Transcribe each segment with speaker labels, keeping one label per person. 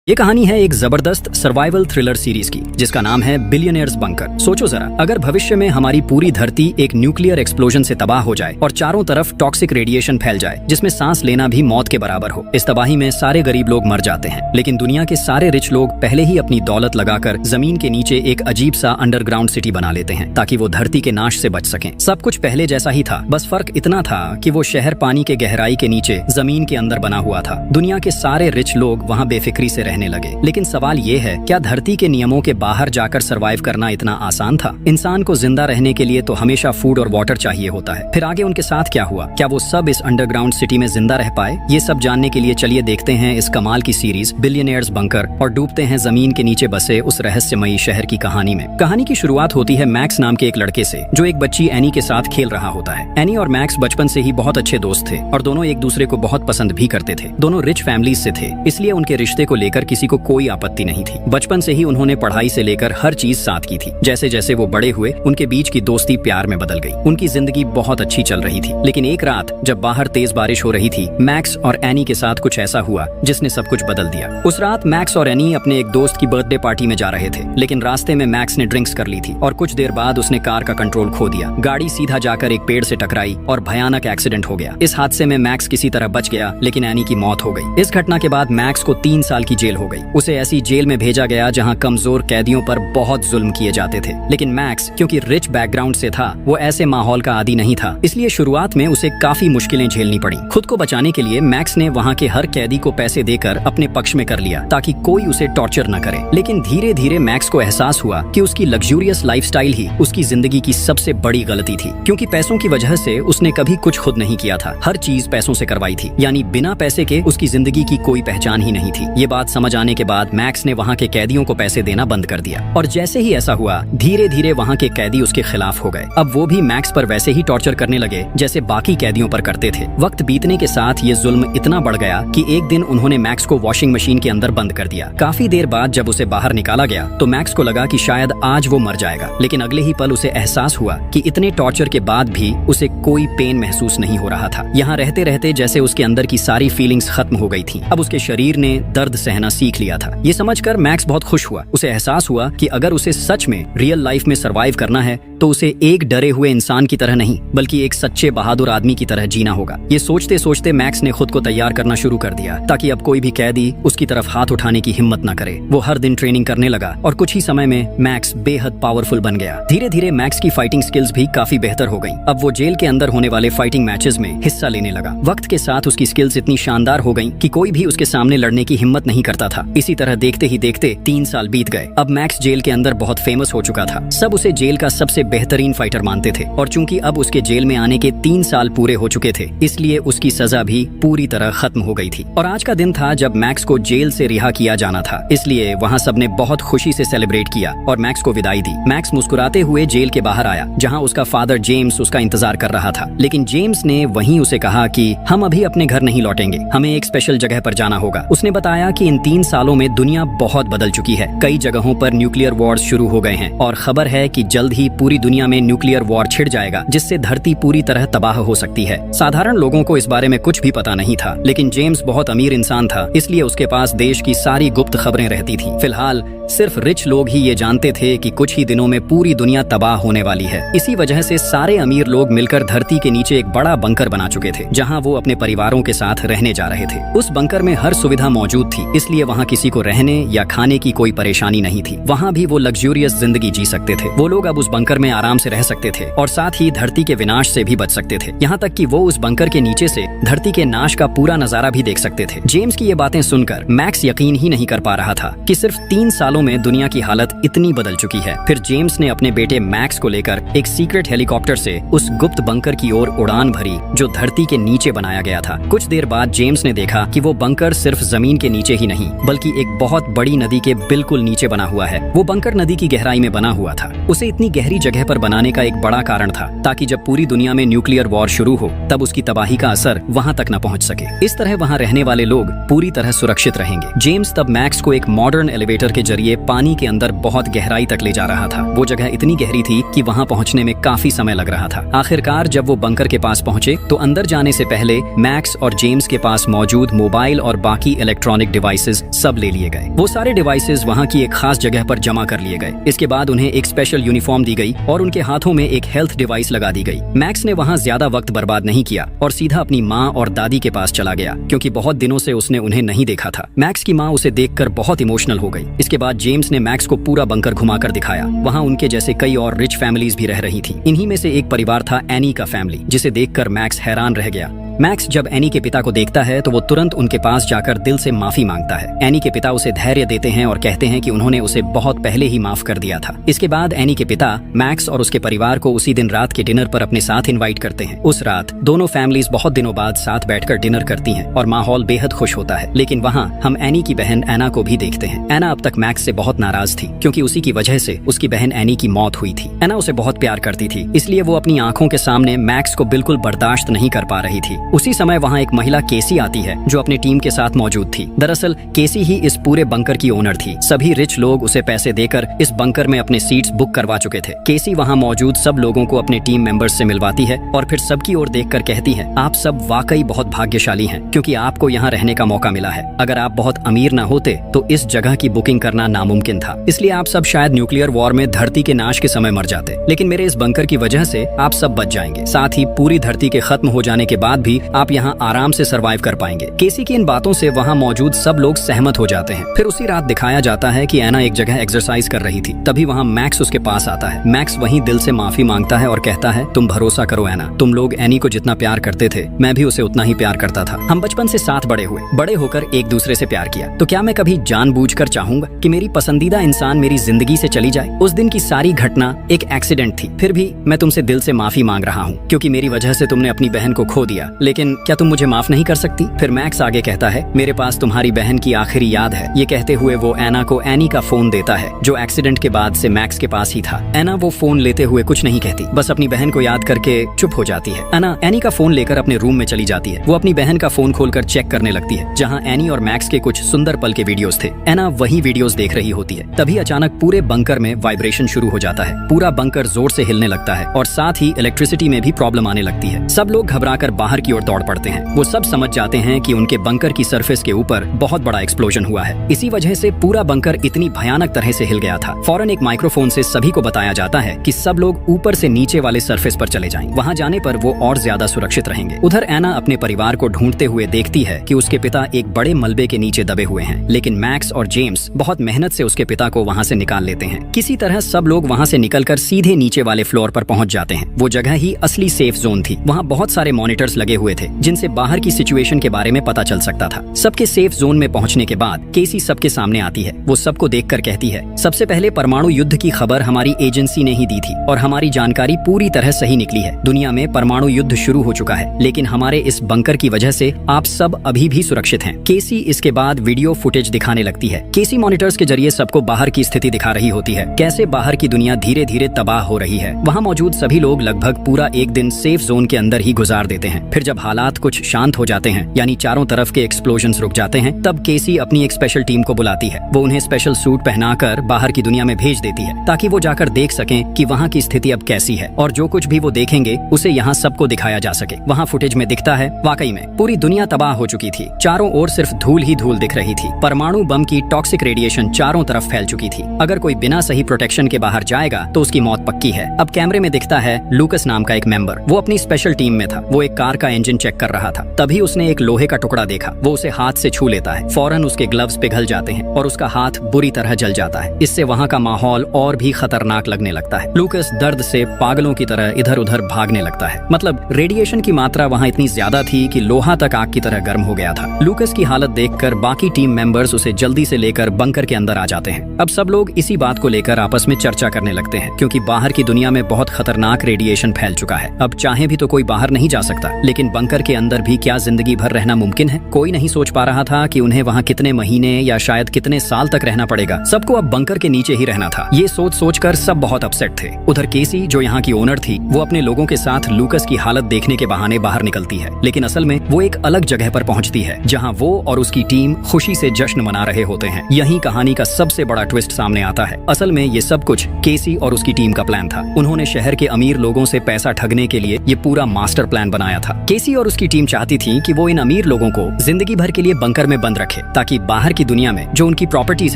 Speaker 1: ये कहानी है एक जबरदस्त सर्वाइवल थ्रिलर सीरीज की जिसका नाम है बिलियनियर्स बंकर। सोचो जरा, अगर भविष्य में हमारी पूरी धरती एक न्यूक्लियर एक्सप्लोजन से तबाह हो जाए और चारों तरफ टॉक्सिक रेडिएशन फैल जाए जिसमें सांस लेना भी मौत के बराबर हो। इस तबाही में सारे गरीब लोग मर जाते हैं, लेकिन दुनिया के सारे रिच लोग पहले ही अपनी दौलत लगाकर जमीन के नीचे एक अजीब सा अंडरग्राउंड सिटी बना लेते हैं ताकि वो धरती के नाश से बच सकें। सब कुछ पहले जैसा ही था, बस फर्क इतना था कि वो शहर पानी के गहराई के नीचे जमीन के अंदर बना हुआ था। दुनिया के सारे रिच लोग वहाँ बेफिक्री से रहने लगे। लेकिन सवाल ये है, क्या धरती के नियमों के बाहर जाकर सरवाइव करना इतना आसान था? इंसान को जिंदा रहने के लिए तो हमेशा फूड और वाटर चाहिए होता है। फिर आगे उनके साथ क्या हुआ? क्या वो सब इस अंडरग्राउंड सिटी में जिंदा रह पाए? ये सब जानने के लिए चलिए देखते हैं इस कमाल की सीरीज बिलियनियर्स बंकर और डूबते हैं जमीन के नीचे बसे उस रहस्यमयी शहर की कहानी में। कहानी की शुरुआत होती है मैक्स नाम के एक लड़के से जो एक बच्ची एनी के साथ खेल रहा होता है। एनी और मैक्स बचपन से ही बहुत अच्छे दोस्त थे और दोनों एक दूसरे को बहुत पसंद भी करते थे। दोनों रिच फैमिलीज से थे, इसलिए उनके रिश्ते को लेकर किसी को कोई आपत्ति नहीं थी। बचपन से ही उन्होंने पढ़ाई से लेकर हर चीज साथ की थी। जैसे जैसे वो बड़े हुए, उनके बीच की दोस्ती प्यार में बदल गई। उनकी जिंदगी बहुत अच्छी चल रही थी। लेकिन एक रात जब बाहर तेज बारिश हो रही थी, मैक्स और एनी के साथ कुछ ऐसा हुआ जिसने सब कुछ बदल दिया। उस रात मैक्स और एनी अपने एक दोस्त की बर्थडे पार्टी में जा रहे थे, लेकिन रास्ते में मैक्स ने ड्रिंक्स कर ली थी और कुछ देर बाद उसने कार का कंट्रोल खो दिया। गाड़ी सीधा जाकर एक पेड़ से टकराई और भयानक एक्सीडेंट हो गया। इस हादसे में मैक्स किसी तरह बच गया, लेकिन एनी की मौत हो गई। इस घटना के बाद मैक्स को 3 साल की जेल हो गई। उसे ऐसी जेल में भेजा गया जहां कमजोर कैदियों पर बहुत जुल्म किए जाते थे। लेकिन मैक्स क्योंकि रिच बैकग्राउंड से था, वो ऐसे माहौल का आदी नहीं था, इसलिए शुरुआत में उसे काफी मुश्किलें झेलनी पड़ी। खुद को बचाने के लिए मैक्स ने वहां के हर कैदी को पैसे देकर अपने पक्ष में कर लिया ताकि कोई उसे टॉर्चर न करे। लेकिन धीरे धीरे मैक्स को एहसास हुआ कि उसकी लग्जूरियस लाइफस्टाइल ही उसकी जिंदगी की सबसे बड़ी गलती थी, क्योंकि पैसों की वजह से उसने कभी कुछ खुद नहीं किया था। हर चीज पैसों से करवाई थी, यानी बिना पैसे के उसकी जिंदगी की कोई पहचान ही नहीं थी। ये बात समझ आने के बाद मैक्स ने वहां के कैदियों को पैसे देना बंद कर दिया और जैसे ही ऐसा हुआ, धीरे धीरे वहां के कैदी उसके खिलाफ हो गए। अब वो भी मैक्स पर वैसे ही टॉर्चर करने लगे जैसे बाकी कैदियों पर करते थे। वक्त बीतने के साथ ये जुल्म इतना बढ़ गया कि एक दिन उन्होंने मैक्स को वॉशिंग मशीन के अंदर बंद कर दिया। काफी देर बाद जब उसे बाहर निकाला गया तो मैक्स को लगा कि शायद आज वो मर जाएगा, लेकिन अगले ही पल उसे एहसास हुआ कि इतने टॉर्चर के बाद भी उसे कोई पेन महसूस नहीं हो रहा था। यहाँ रहते रहते जैसे उसके अंदर की सारी फीलिंग्स खत्म हो गई थी। अब उसके शरीर ने दर्द सहना सीख लिया था। ये समझकर मैक्स बहुत खुश हुआ। उसे एहसास हुआ कि अगर उसे सच में रियल लाइफ में सरवाइव करना है तो उसे एक डरे हुए इंसान की तरह नहीं, बल्कि एक सच्चे बहादुर आदमी की तरह जीना होगा। ये सोचते सोचते मैक्स ने खुद को तैयार करना शुरू कर दिया ताकि अब कोई भी कैदी उसकी तरफ हाथ उठाने की हिम्मत न करे। वो हर दिन ट्रेनिंग करने लगा और कुछ ही समय में मैक्स बेहद पावरफुल बन गया। धीरे धीरे मैक्स की फाइटिंग स्किल्स भी काफी बेहतर हो गई। अब वो जेल के अंदर होने वाले फाइटिंग मैचेस में हिस्सा लेने लगा। वक्त के साथ उसकी स्किल्स इतनी शानदार हो गई कि कोई भी उसके सामने लड़ने की हिम्मत नहीं करता था। इसी तरह देखते ही देखते 3 साल बीत गए। अब मैक्स जेल के अंदर बहुत फेमस हो चुका था। सब उसे जेल का सबसे बेहतरीन फाइटर मानते थे और चूंकि अब उसके जेल में आने के 3 साल पूरे हो चुके थे, इसलिए उसकी सजा भी पूरी तरह खत्म हो गई थी। और आज का दिन था जब मैक्स को जेल से रिहा किया जाना था, इसलिए वहाँ सबने बहुत खुशी से सेलिब्रेट किया और मैक्स को विदाई दी। मैक्स मुस्कुराते हुए जेल के बाहर आया जहाँ उसका फादर जेम्स उसका इंतजार कर रहा था। लेकिन जेम्स ने वहीं उसे कहा कि हम अभी अपने घर नहीं लौटेंगे, हमें एक स्पेशल जगह पर जाना होगा। उसने बताया कि इन 3 सालों में दुनिया बहुत बदल चुकी है। कई जगहों पर न्यूक्लियर वॉर्स शुरू हो गए हैं और खबर है कि जल्द ही पूरी दुनिया में न्यूक्लियर वॉर छिड़ जाएगा जिससे धरती पूरी तरह तबाह हो सकती है। साधारण लोगों को इस बारे में कुछ भी पता नहीं था, लेकिन जेम्स बहुत अमीर इंसान था, इसलिए उसके पास देश की सारी गुप्त खबरें रहती थी। फिलहाल सिर्फ रिच लोग ही ये जानते थे कि कुछ ही दिनों में पूरी दुनिया तबाह होने वाली है। इसी वजह से सारे अमीर लोग मिलकर धरती के नीचे एक बड़ा बंकर बना चुके थे जहां वो अपने परिवारों के साथ रहने जा रहे थे। उस बंकर में हर सुविधा मौजूद थी, इसलिए वहां किसी को रहने या खाने की कोई परेशानी नहीं थी। वहां भी वो लग्जूरियस जिंदगी जी सकते थे। वो लोग अब उस बंकर में आराम से रह सकते थे और साथ ही धरती के विनाश से भी बच सकते थे। यहाँ तक कि वो उस बंकर के नीचे से धरती के नाश का पूरा नजारा भी देख सकते थे। जेम्स की ये बातें सुनकर मैक्स यकीन ही नहीं कर पा रहा था कि सिर्फ 3 सालों में दुनिया की हालत इतनी बदल चुकी है। फिर जेम्स ने अपने बेटे मैक्स को लेकर एक सीक्रेट हेलीकॉप्टर से उस गुप्त बंकर की ओर उड़ान भरी जो धरती के नीचे बनाया गया था। कुछ देर बाद जेम्स ने देखा कि वो बंकर सिर्फ जमीन के नीचे ही नहीं, बल्कि एक बहुत बड़ी नदी के बिल्कुल नीचे बना हुआ है। वो बंकर नदी की गहराई में बना हुआ था। उसे इतनी गहरी जगह पर बनाने का एक बड़ा कारण था ताकि जब पूरी दुनिया में न्यूक्लियर वॉर शुरू हो तब उसकी तबाही का असर वहां तक न पहुंच सके। इस तरह वहां रहने वाले लोग पूरी तरह सुरक्षित रहेंगे। जेम्स तब मैक्स को एक मॉडर्न एलिवेटर के जरिए पानी के अंदर बहुत गहराई तक ले जा रहा था। वो जगह इतनी गहरी थी कि वहां पहुंचने में काफी समय लग रहा था। आखिरकार जब वो बंकर के पास पहुंचे तो अंदर जाने से पहले मैक्स और जेम्स के पास मौजूद मोबाइल और बाकी इलेक्ट्रॉनिक डिवाइसेस डिवाइसेस सब ले लिए गए। वो सारे डिवाइसेस वहाँ की एक खास जगह पर जमा कर लिए गए। इसके बाद उन्हें एक स्पेशल यूनिफॉर्म दी गई और उनके हाथों में एक हेल्थ डिवाइस लगा दी गई। मैक्स ने वहाँ ज्यादा वक्त बर्बाद नहीं किया और सीधा अपनी माँ और दादी के पास चला गया, क्योंकि बहुत दिनों से उसने उन्हें नहीं देखा था। मैक्स की माँ उसे देखकर बहुत इमोशनल हो गई। इसके बाद जेम्स ने मैक्स को पूरा बंकर घुमाकर दिखाया। वहाँ उनके जैसे कई और रिच फैमिलीज भी रह रही थी। इन्हीं में से एक परिवार था एनी का फैमिली, जिसे देखकर मैक्स हैरान रह गया। मैक्स जब एनी के पिता को देखता है तो वो तुरंत उनके पास जाकर दिल से माफी मांगता है। एनी के पिता उसे धैर्य देते हैं और कहते हैं कि उन्होंने उसे बहुत पहले ही माफ कर दिया था। इसके बाद एनी के पिता मैक्स और उसके परिवार को उसी दिन रात के डिनर पर अपने साथ इनवाइट करते हैं। उस रात दोनों फैमिलीज बहुत दिनों बाद साथ बैठकर डिनर करती हैं और माहौल बेहद खुश होता है। लेकिन वहाँ हम एनी की बहन एना को भी देखते हैं। एना अब तक मैक्स से बहुत नाराज थी, क्योंकि उसी की वजह से उसकी बहन एनी की मौत हुई थी। एना उसे बहुत प्यार करती थी, इसलिए वो अपनी आंखों के सामने मैक्स को बिल्कुल बर्दाश्त नहीं कर पा रही थी। उसी समय वहाँ महिला केसी आती है, जो अपने टीम के साथ मौजूद थी। दरअसल केसी ही इस पूरे बंकर की ओनर थी। सभी रिच लोग उसे पैसे देकर इस बंकर में अपने सीट्स बुक करवा चुके थे। केसी वहाँ मौजूद सब लोगों को अपने टीम मेंबर्स से मिलवाती है और फिर सबकी ओर देखकर कहती है, आप सब वाकई बहुत भाग्यशाली हैं, क्योंकि आपको यहाँ रहने का मौका मिला है। अगर आप बहुत अमीर न होते तो इस जगह की बुकिंग करना नामुमकिन था। इसलिए आप सब शायद न्यूक्लियर वॉर में धरती के नाश के समय मर जाते, लेकिन मेरे इस बंकर की वजह से आप सब बच जाएंगे। साथ ही पूरी धरती के खत्म हो जाने के बाद भी आप यहाँ आराम से सरवाइव कर पाएंगे। केसी की इन बातों से वहाँ मौजूद सब लोग सहमत हो जाते हैं। फिर उसी रात दिखाया जाता है कि एना एक जगह एक्सरसाइज कर रही थी। तभी वहाँ मैक्स उसके पास आता है। मैक्स वहीं दिल से माफी मांगता है और कहता है, तुम भरोसा करो एना, तुम लोग एनी को जितना प्यार करते थे मैं भी उसे उतना ही प्यार करता था। हम बचपन से साथ बड़े हुए, बड़े होकर एक दूसरे से प्यार किया, तो क्या मैं कभी जानबूझकर चाहूंगा कि मेरी पसंदीदा इंसान मेरी जिंदगी से चली जाए? उस दिन की सारी घटना एक एक्सीडेंट थी। फिर भी मैं तुमसे दिल से माफी मांग रहा हूँ, क्योंकि मेरी वजह से तुमने अपनी बहन को खो दिया। लेकिन क्या तुम मुझे माफ नहीं कर सकती? फिर मैक्स आगे कहता है, मेरे पास तुम्हारी बहन की आखिरी याद है। ये कहते हुए वो एना को एनी का फोन देता है, जो एक्सीडेंट के बाद से मैक्स के पास ही था। एना वो फोन लेते हुए कुछ नहीं कहती, बस अपनी बहन को याद करके चुप हो जाती है। एना एनी का फोन लेकर अपने रूम में चली जाती है। वो अपनी बहन का फोन खोलकर चेक करने लगती है, जहाँ एनी और मैक्स के कुछ सुंदर पल के वीडियोस थे। एना वही वीडियोस देख रही होती है। तभी अचानक पूरे बंकर में वाइब्रेशन शुरू हो जाता है। पूरा बंकर जोर से हिलने लगता है और साथ ही इलेक्ट्रिसिटी में भी प्रॉब्लम आने लगती है। सब लोग घबराकर बाहर की ओर दौड़ पड़ते हैं। वो सब समझ जाते हैं कि उनके बंकर की सरफेस के ऊपर बहुत बड़ा एक्सप्लोजन हुआ है। इसी वजह से पूरा बंकर इतनी भयानक तरह से हिल गया था। फौरन एक माइक्रोफोन से सभी को बताया जाता है कि सब लोग ऊपर से नीचे वाले सरफेस पर चले जाएं। वहां जाने पर वो और ज्यादा सुरक्षित रहेंगे। उधर एना अपने परिवार को ढूंढते हुए देखती है कि उसके पिता एक बड़े मलबे के नीचे दबे हुए हैं, लेकिन मैक्स और जेम्स बहुत मेहनत से उसके पिता को वहां से निकाल लेते हैं। किसी तरह सब लोग वहां से निकलकर सीधे नीचे वाले फ्लोर पर पहुंच जाते हैं। वो जगह ही असली सेफ जोन थी। वहां बहुत सारे मॉनिटर्स लगे हुए थे, जिनसे बाहर की सिचुएशन के बारे में पता चल सकता था। सबके सेफ जोन में पहुंचने के बाद केसी सबके सामने आती है। वो सबको देखकर कहती है, सबसे पहले परमाणु युद्ध की खबर हमारी एजेंसी ने ही दी थी और हमारी जानकारी पूरी तरह सही निकली है। दुनिया में परमाणु युद्ध शुरू हो चुका है, लेकिन हमारे इस बंकर की वजह से आप सब अभी भी सुरक्षित हैं। केसी इसके बाद वीडियो फुटेज दिखाने लगती है। केसी मॉनिटर्स के जरिए सबको बाहर की स्थिति दिखा रही होती है, कैसे बाहर की दुनिया धीरे धीरे तबाह हो रही है। वहाँ मौजूद सभी लोग लगभग पूरा एक दिन सेफ जोन के अंदर ही गुजार देते हैं। फिर जब हालात कुछ शांत हो जाते हैं, यानी चारों तरफ के एक्सप्लोजन्स रुक जाते हैं, तब केसी अपनी एक स्पेशल टीम को बुलाती है। वो उन्हें स्पेशल सूट पहनाकर बाहर की दुनिया में भेज देती है, ताकि वो जाकर देख सकें कि वहाँ की स्थिति अब कैसी है, और जो कुछ भी वो देखेंगे उसे यहाँ सबको दिखाया जा सके। वहाँ फुटेज में दिखता है वाकई में पूरी दुनिया तबाह हो चुकी थी। चारों ओर सिर्फ धूल ही धूल दिख रही थी। परमाणु बम की टॉक्सिक रेडिएशन चारों तरफ फैल चुकी थी। अगर कोई बिना सही प्रोटेक्शन के बाहर जाएगा तो उसकी मौत पक्की है। अब कैमरे में दिखता है लूकस नाम का एक मेंबर। वो अपनी स्पेशल टीम में था। वो एक कार का इंजन चेक कर रहा था। तभी उसने एक लोहे का टुकड़ा देखा। वो उसे हाथ से छू लेता है। फौरन उसके ग्लव्स पिघल जाते हैं और उसका हाथ बुरी तरह जल जाता है। इससे वहाँ का माहौल और भी खतरनाक लगने लगता है। लूकस दर्द से पागलों की तरह इधर उधर भागने लगता है। मतलब रेडिएशन की मात्रा वहाँ इतनी ज्यादा थी कि लोहा तक आग की तरह गर्म हो गया था। लूकस की हालत देखकर बाकी टीम मेंबर्स उसे जल्दी से लेकर बंकर के अंदर आ जाते हैं। अब सब लोग इसी बात को लेकर आपस में चर्चा करने लगते हैं, क्योंकि बाहर की दुनिया में बहुत खतरनाक रेडिएशन फैल चुका है। अब चाहे भी तो कोई बाहर नहीं जा सकता, लेकिन बंकर के अंदर भी क्या जिंदगी भर रहना मुमकिन है? कोई नहीं सोच पा रहा था कि उन्हें वहाँ कितने महीने या शायद कितने साल तक रहना पड़ेगा। सबको अब बंकर के नीचे ही रहना था। ये सोच सोचकर सब बहुत अपसेट थे। उधर केसी, जो यहाँ की ओनर थी, वो अपने लोगों के साथ लूकस की हालत देखने के बहाने बाहर निकलती है, लेकिन असल में वो एक अलग जगह पर पहुंचती है, जहाँ वो और उसकी टीम खुशी से जश्न मना रहे होते हैं। यही कहानी का सबसे बड़ा ट्विस्ट सामने आता है। असल में ये सब कुछ केसी और उसकी टीम का प्लान था। उन्होंने शहर के अमीर लोगों से पैसा ठगने के लिए ये पूरा मास्टर प्लान बनाया था। केसी और उसकी टीम चाहती थी कि वो इन अमीर लोगों को जिंदगी भर के लिए बंकर में बंद रखे, ताकि बाहर की दुनिया में जो उनकी प्रॉपर्टीज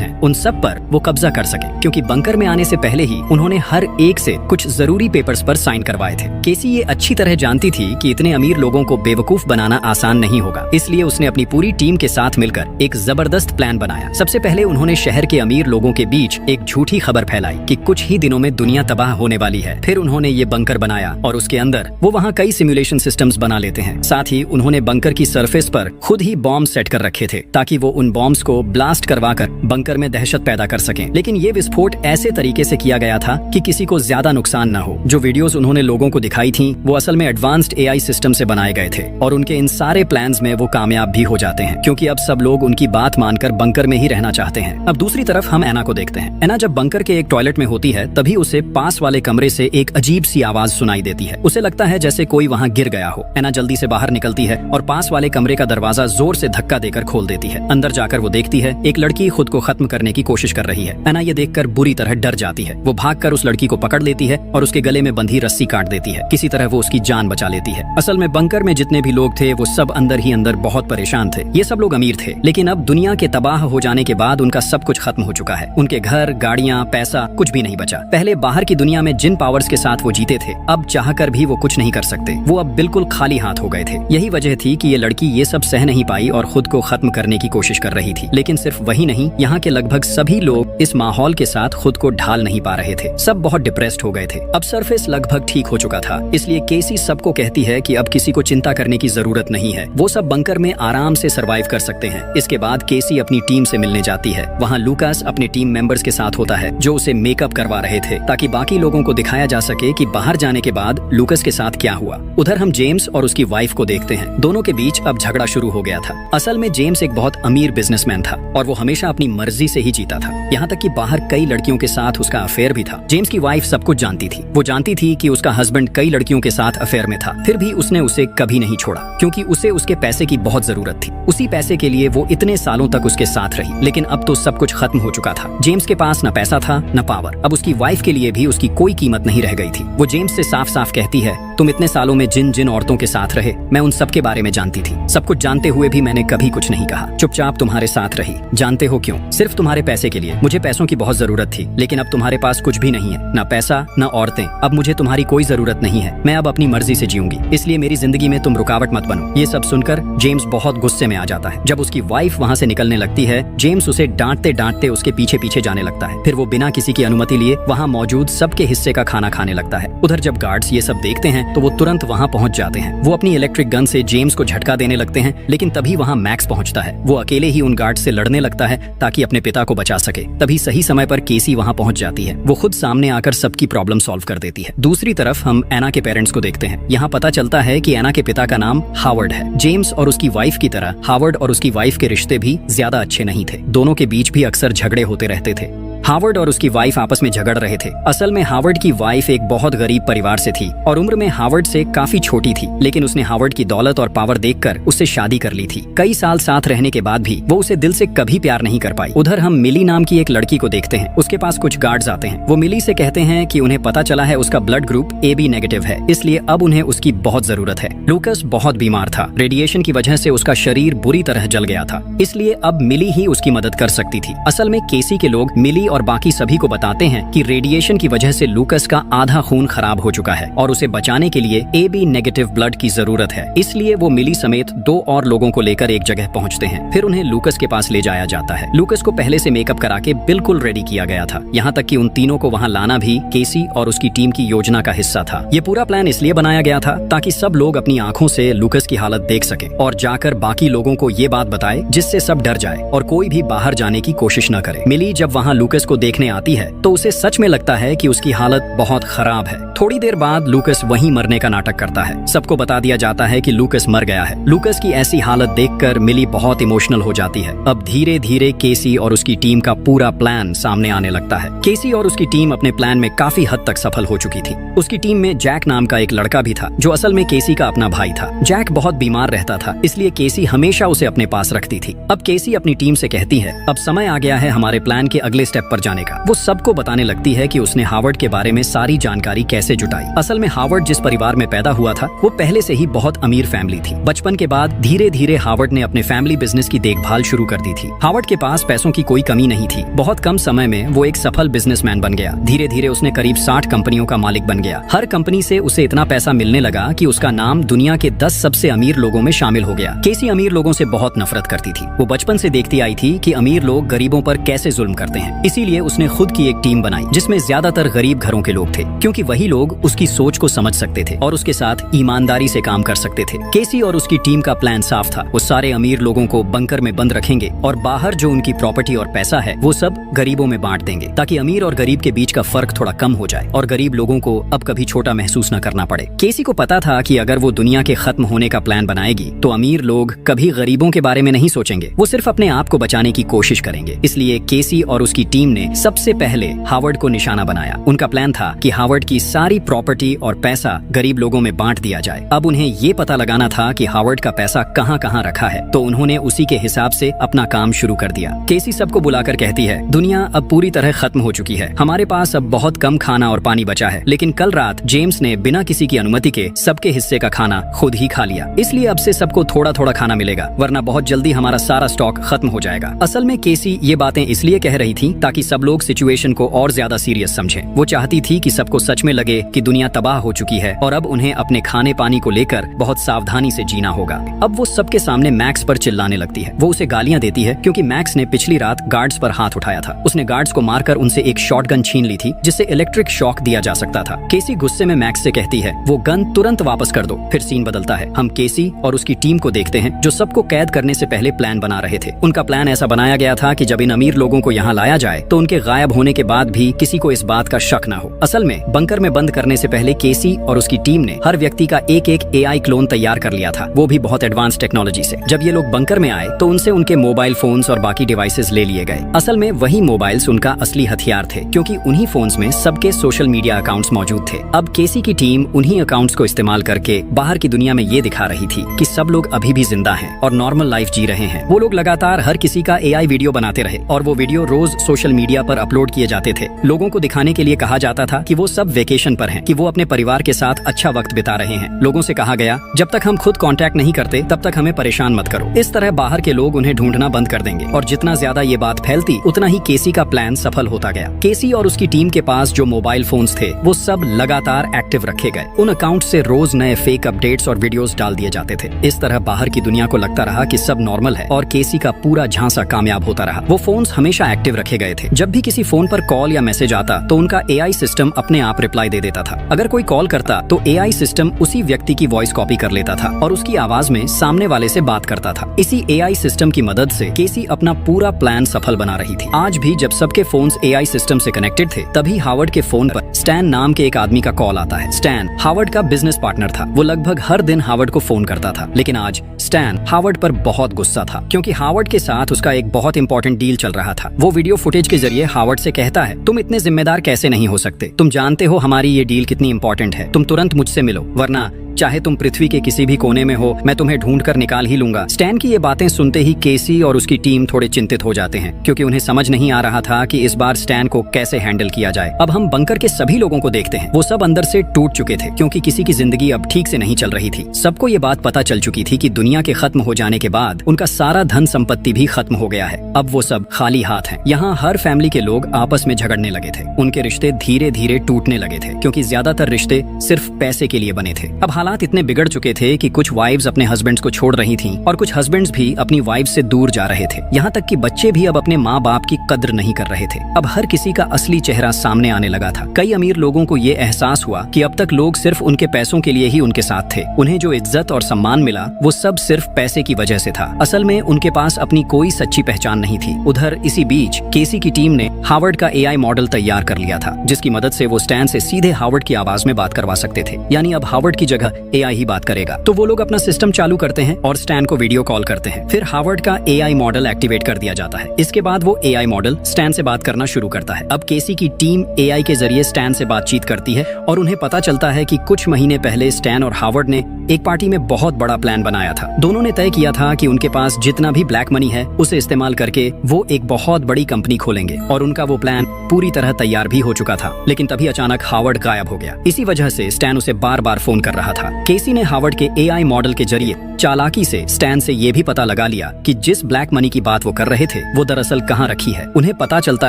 Speaker 1: हैं उन सब पर वो कब्जा कर सके, क्योंकि बंकर में आने से पहले ही उन्होंने हर एक से कुछ जरूरी पेपर्स पर साइन करवाए थे। केसी ये अच्छी तरह जानती थी कि इतने अमीर लोगों को बेवकूफ बनाना आसान नहीं होगा, इसलिए उसने अपनी पूरी टीम के साथ मिलकर एक जबरदस्त प्लान बनाया। सबसे पहले उन्होंने शहर के अमीर लोगों के बीच एक झूठी खबर फैलाई कि कुछ ही दिनों में दुनिया तबाह होने वाली है। फिर उन्होंने ये बंकर बनाया और उसके अंदर वो वहाँ कई सिमुलेशन सिस्टम्स बना लेते हैं। साथ ही उन्होंने बंकर की सरफेस पर खुद ही बॉम्ब सेट कर रखे थे, ताकि वो उन बॉम्ब्स को ब्लास्ट करवाकर बंकर में दहशत पैदा कर सकें। लेकिन ये विस्फोट ऐसे तरीके से किया गया था कि किसी को ज्यादा नुकसान न हो। जो वीडियोस उन्होंने लोगों को दिखाई थी वो असल में एडवांस्ड एआई सिस्टम से बनाए गए थे, और उनके इन सारे प्लान्स में वो कामयाब भी हो जाते हैं, क्योंकि अब सब लोग उनकी बात मानकर बंकर में ही रहना चाहते हैं। अब दूसरी तरफ हम एना को देखते हैं। एना जब बंकर के एक टॉयलेट में होती है तभी उसे पास वाले कमरे से एक अजीब सी आवाज सुनाई देती है। उसे लगता है जैसे कोई वहाँ गिर गया हो। एना जल्दी से बाहर निकलती है और पास वाले कमरे का दरवाजा जोर से धक्का देकर खोल देती है। अंदर जाकर वो देखती है एक लड़की खुद को खत्म करने की कोशिश कर रही है। एना ये देखकर बुरी तरह डर जाती है। वो भागकर उस लड़की को पकड़ लेती है और उसके गले में बंधी रस्सी काट देती है। किसी तरह वो उसकी जान बचा लेती है। असल में बंकर में जितने भी लोग थे वो सब अंदर ही अंदर बहुत परेशान थे। ये सब लोग अमीर थे, लेकिन अब दुनिया के तबाह हो जाने के बाद उनका सब कुछ खत्म हो चुका है। उनके घर, गाड़ियाँ, पैसा कुछ भी नहीं बचा। पहले बाहर की दुनिया में जिन पावर्स के साथ वो जीते थे, अब चाहकर भी वो कुछ नहीं कर सकते। वो अब बिल्कुल खाली हाथ हो गए थे। यही वजह थी कि ये लड़की ये सब सह नहीं पाई और खुद को खत्म करने की कोशिश कर रही थी। लेकिन सिर्फ वही नहीं, यहाँ के लगभग सभी लोग इस माहौल के साथ खुद को ढाल नहीं पा रहे थे। सब बहुत डिप्रेस्ड हो गए थे। अब सरफेस लगभग ठीक हो चुका था, इसलिए केसी सबको कहती है कि अब किसी को चिंता करने की जरूरत नहीं है। वो सब बंकर में आराम से सरवाइव कर सकते हैं। इसके बाद केसी अपनी टीम से मिलने जाती है। वहाँ लूकास अपने टीम मेंबर्स के साथ होता है, जो उसे मेकअप करवा रहे थे, ताकि बाकी लोगों को दिखाया जा सके कि बाहर जाने के बाद लूकास के साथ क्या हुआ। उधर हम जेम्स और उसकी वाइफ को देखते हैं। दोनों के बीच अब झगड़ा शुरू हो गया था। असल में जेम्स एक बहुत अमीर बिजनेसमैन था और वो हमेशा अपनी मर्जी से ही जीता था। यहाँ तक कि बाहर कई लड़कियों के साथ उसका अफेयर भी था। जेम्स की वाइफ सब कुछ जानती थी। वो जानती थी कि उसका हस्बैंड कई लड़कियों के साथ अफेयर में था, फिर भी उसने उसे कभी नहीं छोड़ा, क्योंकि उसे उसके पैसे की बहुत जरूरत थी। उसी पैसे के लिए वो इतने सालों तक उसके साथ रही। लेकिन अब तो सब कुछ खत्म हो चुका था। जेम्स के पास न पैसा था न पावर। अब उसकी वाइफ के लिए भी उसकी कोई कीमत नहीं रह गई थी। वो जेम्स से साफ साफ कहती है, तुम इतने सालों में जिन जिन औरतों के साथ रहे, मैं उन सब के बारे में जानती थी। सब कुछ जानते हुए भी मैंने कभी कुछ नहीं कहा, चुपचाप तुम्हारे साथ रही। जानते हो क्यों? सिर्फ तुम्हारे पैसे के लिए। मुझे पैसों की बहुत जरूरत थी, लेकिन अब तुम्हारे पास कुछ भी नहीं है, न पैसा न औरतें। अब मुझे तुम्हारी कोई जरूरत नहीं है। मैं अब अपनी मर्जी से जीऊंगी, इसलिए मेरी जिंदगी में तुम रुकावट मत बनो। ये सब सुनकर जेम्स बहुत गुस्से में आ जाता है। जब उसकी वाइफ वहाँ से निकलने लगती है, जेम्स उसे डांटते डांटते उसके पीछे पीछे जाने लगता है। फिर वो बिना किसी की अनुमति लिए वहाँ मौजूद सबके हिस्से का खाना खाने लगता है। उधर जब गार्ड्स ये सब देखते हैं तो वो तुरंत वहाँ पहुँच जाते हैं। वो अपनी इलेक्ट्रिक गन से जेम्स को झटका देने लगते हैं, लेकिन तभी वहाँ मैक्स पहुँचता है। वो अकेले ही उन गार्ड से लड़ने लगता है ताकि अपने पिता को बचा सके। तभी सही समय पर केसी वहाँ पहुँच जाती है। वो खुद सामने आकर सबकी प्रॉब्लम सॉल्व कर देती है। दूसरी तरफ हम एना के पेरेंट्स को देखते हैं। यहाँ पता चलता है कि एना के पिता का नाम हावर्ड है। जेम्स और उसकी वाइफ की तरह हावर्ड और उसकी वाइफ के रिश्ते भी ज्यादा अच्छे नहीं थे। दोनों के बीच भी अक्सर झगड़े होते रहते थे। हावर्ड और उसकी वाइफ आपस में झगड़ रहे थे। असल में हावर्ड की वाइफ एक बहुत गरीब परिवार से थी और उम्र में हावर्ड से काफी छोटी थी, लेकिन उसने हावर्ड की दौलत और पावर देखकर उससे शादी कर ली थी। कई साल साथ रहने के बाद भी वो उसे दिल से कभी प्यार नहीं कर पाई। उधर हम मिली नाम की एक लड़की को देखते हैं। उसके पास कुछ गार्ड्स आते हैं। वो मिली से कहते हैं कि उन्हें पता चला है उसका ब्लड ग्रुप AB नेगेटिव है, इसलिए अब उन्हें उसकी बहुत जरूरत है। लूकास बहुत बीमार था। रेडिएशन की वजह से उसका शरीर बुरी तरह जल गया था, इसलिए अब मिली ही उसकी मदद कर सकती थी। असल में केसी के लोग मिली और बाकी सभी को बताते हैं कि रेडिएशन की वजह से लूकास का आधा खून खराब हो चुका है और उसे बचाने के लिए AB नेगेटिव ब्लड की जरूरत है। इसलिए वो मिली समेत 2 और लोगों को लेकर एक जगह पहुंचते हैं। फिर उन्हें लूकास के पास ले जाया जाता है। लूकास को पहले से मेकअप करा के बिल्कुल रेडी किया गया था। यहाँ तक कि उन तीनों को वहाँ लाना भी केसी और उसकी टीम की योजना का हिस्सा था। ये पूरा प्लान इसलिए बनाया गया था ताकि सब लोग अपनी आंखों से लूकास की हालत देख सके और जाकर बाकी लोगों को ये बात बताए, जिससे सब डर जाए और कोई भी बाहर जाने की कोशिश न करे। मिली जब वहाँ लूकास को देखने आती है तो उसे सच में लगता है कि उसकी हालत बहुत खराब है। थोड़ी देर बाद लूकास वहीं मरने का नाटक करता है। सबको बता दिया जाता है कि लूकास मर गया है। लूकास की ऐसी हालत देखकर मिली बहुत इमोशनल हो जाती है। अब धीरे धीरे केसी और उसकी टीम का पूरा प्लान सामने आने लगता है। केसी और उसकी टीम अपने प्लान में काफी हद तक सफल हो चुकी थी। उसकी टीम में जैक नाम का एक लड़का भी था, जो असल में केसी का अपना भाई था। जैक बहुत बीमार रहता था, इसलिए केसी हमेशा उसे अपने पास रखती थी। अब केसी अपनी टीम से कहती है, अब समय आ गया है हमारे प्लान के अगले स्टेप पर जाने का। वो सबको बताने लगती है कि उसने हार्वर्ड के बारे में सारी जानकारी कैसे जुटाई। असल में हार्वर्ड जिस परिवार में पैदा हुआ था वो पहले से ही बहुत अमीर फैमिली थी। बचपन के बाद धीरे धीरे हार्वर्ड ने अपने फैमिली बिजनेस की देखभाल शुरू कर दी थी। हार्वर्ड के पास पैसों की कोई कमी नहीं थी। बहुत कम समय में वो एक सफल बिजनेसमैन बन गया। धीरे धीरे उसने करीब 60 कंपनियों का मालिक बन गया। हर कंपनी से उसे इतना पैसा मिलने लगा कि उसका नाम दुनिया के 10 सबसे अमीर लोगों में शामिल हो गया। केसी अमीर लोगों से बहुत नफरत करती थी। वो बचपन से देखती आई थी कि अमीर लोग गरीबों पर कैसे जुल्म करते हैं। इसीलिए उसने खुद की एक टीम बनाई जिसमें ज्यादातर गरीब घरों के लोग थे, क्योंकि वही लोग उसकी सोच को समझ सकते थे और उसके साथ ईमानदारी से काम कर सकते थे। केसी और उसकी टीम का प्लान साफ था। वो सारे अमीर लोगों को बंकर में बंद रखेंगे और बाहर जो उनकी प्रॉपर्टी और पैसा है वो सब गरीबों में बांट देंगे, ताकि अमीर और गरीब के बीच का फर्क थोड़ा कम हो जाए और गरीब लोगों को अब कभी छोटा महसूस न करना पड़े। केसी को पता था कि अगर वो दुनिया के खत्म होने का प्लान बनाएगी तो अमीर लोग कभी गरीबों के बारे में नहीं सोचेंगे। वो सिर्फ अपने आप को बचाने की कोशिश करेंगे। इसलिए केसी और उसकी टीम ने सबसे पहले हार्वर्ड को निशाना बनाया। उनका प्लान था कि हार्वर्ड की सारी प्रॉपर्टी और पैसा गरीब लोगों में बांट दिया जाए। अब उन्हें ये पता लगाना था कि हार्वर्ड का पैसा कहाँ कहाँ रखा है, तो उन्होंने उसी के हिसाब से अपना काम शुरू कर दिया। केसी सबको बुलाकर कहती है, दुनिया अब पूरी तरह खत्म हो चुकी है। हमारे पास अब बहुत कम खाना और पानी बचा है, लेकिन कल रात जेम्स ने बिना किसी की अनुमति के सबके हिस्से का खाना खुद ही खा लिया। इसलिए अब से सबको थोड़ा थोड़ा खाना मिलेगा, वरना बहुत जल्दी हमारा सारा स्टॉक खत्म हो जाएगा। असल में केसी ये बातें इसलिए कह रही थी ताकि सब लोग सिचुएशन को और ज्यादा सीरियस समझें। वो चाहती थी कि सबको सच में लगे कि दुनिया तबाह हो चुकी है और अब उन्हें अपने खाने पानी को लेकर बहुत सावधानी से जीना होगा। अब वो सबके सामने मैक्स पर चिल्लाने लगती है। वो उसे गालियां देती है क्योंकि मैक्स ने पिछली रात गार्ड्स पर हाथ उठाया था। उसने गार्ड्स को मारकर उनसे एक शॉटगन छीन ली थी जिससे इलेक्ट्रिक शॉक दिया जा सकता था। केसी गुस्से में मैक्स से कहती है, वो गन तुरंत वापस कर दो। फिर सीन बदलता है। हम केसी और उसकी टीम को देखते हैं जो सबको कैद करने से पहले प्लान बना रहे थे। उनका प्लान ऐसा बनाया गया था कि जब इन अमीर लोगों को यहाँ लाया जाए तो उनके गायब होने के बाद भी किसी को इस बात का शक न हो। असल में बंकर में बंद करने से पहले केसी और उसकी टीम ने हर व्यक्ति का एक एक एआई क्लोन तैयार कर लिया था, वो भी बहुत एडवांस टेक्नोलॉजी से। जब ये लोग बंकर में आए तो उनसे उनके मोबाइल फोन्स और बाकी डिवाइसेस ले लिए गए। असल में वही मोबाइल्स उनका असली हथियार थे, क्योंकि उन्हीं फोन्स में सबके सोशल मीडिया अकाउंट्स मौजूद थे। अब केसी की टीम उन्हीं अकाउंट्स को इस्तेमाल करके बाहर की दुनिया में ये दिखा रही थी कि सब लोग अभी भी जिंदा हैं और नॉर्मल लाइफ जी रहे हैं। वो लोग लगातार हर किसी का एआई वीडियो बनाते रहे और वो वीडियो रोज सोशल मीडिया पर अपलोड किए जाते थे। लोगों को दिखाने के लिए कहा जाता था कि वो सब वेकेशन पर हैं, कि वो अपने परिवार के साथ अच्छा वक्त बिता रहे हैं। लोगों से कहा गया, जब तक हम खुद कांटेक्ट नहीं करते तब तक हमें परेशान मत करो। इस तरह बाहर के लोग उन्हें ढूंढना बंद कर देंगे और जितना ज्यादा ये बात फैलती उतना ही केसी का प्लान सफल होता गया। केसी और उसकी टीम के पास जो मोबाइल फोन्स थे वो सब लगातार एक्टिव रखे गए। उन अकाउंट से रोज नए फेक अपडेट्स और वीडियोस डाल दिए जाते थे। इस तरह बाहर की दुनिया को लगता रहा कि सब नॉर्मल है और केसी का पूरा झांसा कामयाब होता रहा। वो फोन्स हमेशा एक्टिव रखे गए थे। जब भी किसी फोन पर कॉल या मैसेज आता तो उनका एआई सिस्टम अपने आप रिप्लाई दे देता था। अगर कोई कॉल करता तो एआई सिस्टम उसी व्यक्ति की वॉइस कॉपी कर लेता था और उसकी आवाज में सामने वाले से बात करता था। इसी एआई सिस्टम की मदद से केसी अपना पूरा प्लान सफल बना रही थी। आज भी जब सबके फोन्स एआई सिस्टम से कनेक्टेड थे तभी हार्वर्ड के फोन पर स्टैन नाम के एक आदमी का कॉल आता है। स्टैन हार्वर्ड का बिजनेस पार्टनर था। वो लगभग हर दिन हार्वर्ड को फोन करता था, लेकिन आज स्टैन हार्वर्ड पर बहुत गुस्सा था क्योंकि हार्वर्ड के साथ उसका एक बहुत इंपॉर्टेंट डील चल रहा था। वो वीडियो फुटेज के जरिए हार्वर्ड से कहता है, तुम इतने जिम्मेदार कैसे नहीं हो सकते? तुम जानते हो हमारी ये डील कितनी इंपॉर्टेंट है। तुम तुरंत मुझसे मिलो, वरना चाहे तुम पृथ्वी के किसी भी कोने में हो, मैं तुम्हें ढूंढ कर निकाल ही लूंगा। स्टैन की ये बातें सुनते ही केसी और उसकी टीम थोड़े चिंतित हो जाते हैं क्योंकि उन्हें समझ नहीं आ रहा था कि इस बार स्टैन को कैसे हैंडल किया जाए। अब हम बंकर के सभी लोगों को देखते हैं। वो सब अंदर से टूट चुके थे क्योंकि किसी की जिंदगी अब ठीक से नहीं चल रही थी। सबको ये बात पता चल चुकी थी कि दुनिया के खत्म हो जाने के बाद उनका सारा धन संपत्ति भी खत्म हो गया है। अब वो सब खाली हाथ हैं। यहाँ हर फैमिली के लोग आपस में झगड़ने लगे थे। उनके रिश्ते धीरे धीरे टूटने लगे थे क्योंकि ज्यादातर रिश्ते सिर्फ पैसे के लिए बने थे। अब हालात इतने बिगड़ चुके थे कि कुछ वाइव्स अपने हस्बैंड्स को छोड़ रही थीं और कुछ हस्बैंड्स भी अपनी वाइव्स से दूर जा रहे थे। यहाँ तक कि बच्चे भी अब अपने माँ बाप की कद्र नहीं कर रहे थे। अब हर किसी का असली चेहरा सामने आने लगा था। कई अमीर लोगों को ये एहसास हुआ कि अब तक लोग सिर्फ उनके पैसों के लिए ही उनके साथ थे। उन्हें जो इज्जत और सम्मान मिला वो सब सिर्फ पैसे की वजह से था। असल में उनके पास अपनी कोई सच्ची पहचान नहीं थी। उधर इसी बीच केसी की टीम ने हार्वर्ड का एआई मॉडल तैयार कर लिया था जिसकी मदद से वो स्टैन से सीधे हार्वर्ड की आवाज में बात करवा सकते थे। यानी अब हार्वर्ड की जगह एआई ही बात करेगा। तो वो लोग अपना सिस्टम चालू करते हैं और स्टैन को वीडियो कॉल करते हैं। फिर हार्वर्ड का एआई मॉडल एक्टिवेट कर दिया जाता है। इसके बाद वो एआई मॉडल स्टैन से बात करना शुरू करता है। अब केसी की टीम एआई के जरिए स्टैन से बातचीत करती है और उन्हें पता चलता है कि कुछ महीने पहले स्टैन और हार्वर्ड ने एक पार्टी में बहुत बड़ा प्लान बनाया था। दोनों ने तय किया था कि उनके पास जितना भी ब्लैक मनी है उसे इस्तेमाल करके वो एक बहुत बड़ी कंपनी खोलेंगे लेंगे और उनका वो प्लान पूरी तरह तैयार भी हो चुका था। लेकिन तभी अचानक हावर्ड गायब हो गया। इसी वजह से स्टैन उसे बार बार फोन कर रहा था। केसी ने हावर्ड के एआई मॉडल के जरिए चालाकी से स्टैन से ये भी पता लगा लिया कि जिस ब्लैक मनी की बात वो कर रहे थे वो दरअसल कहाँ रखी है। उन्हें पता चलता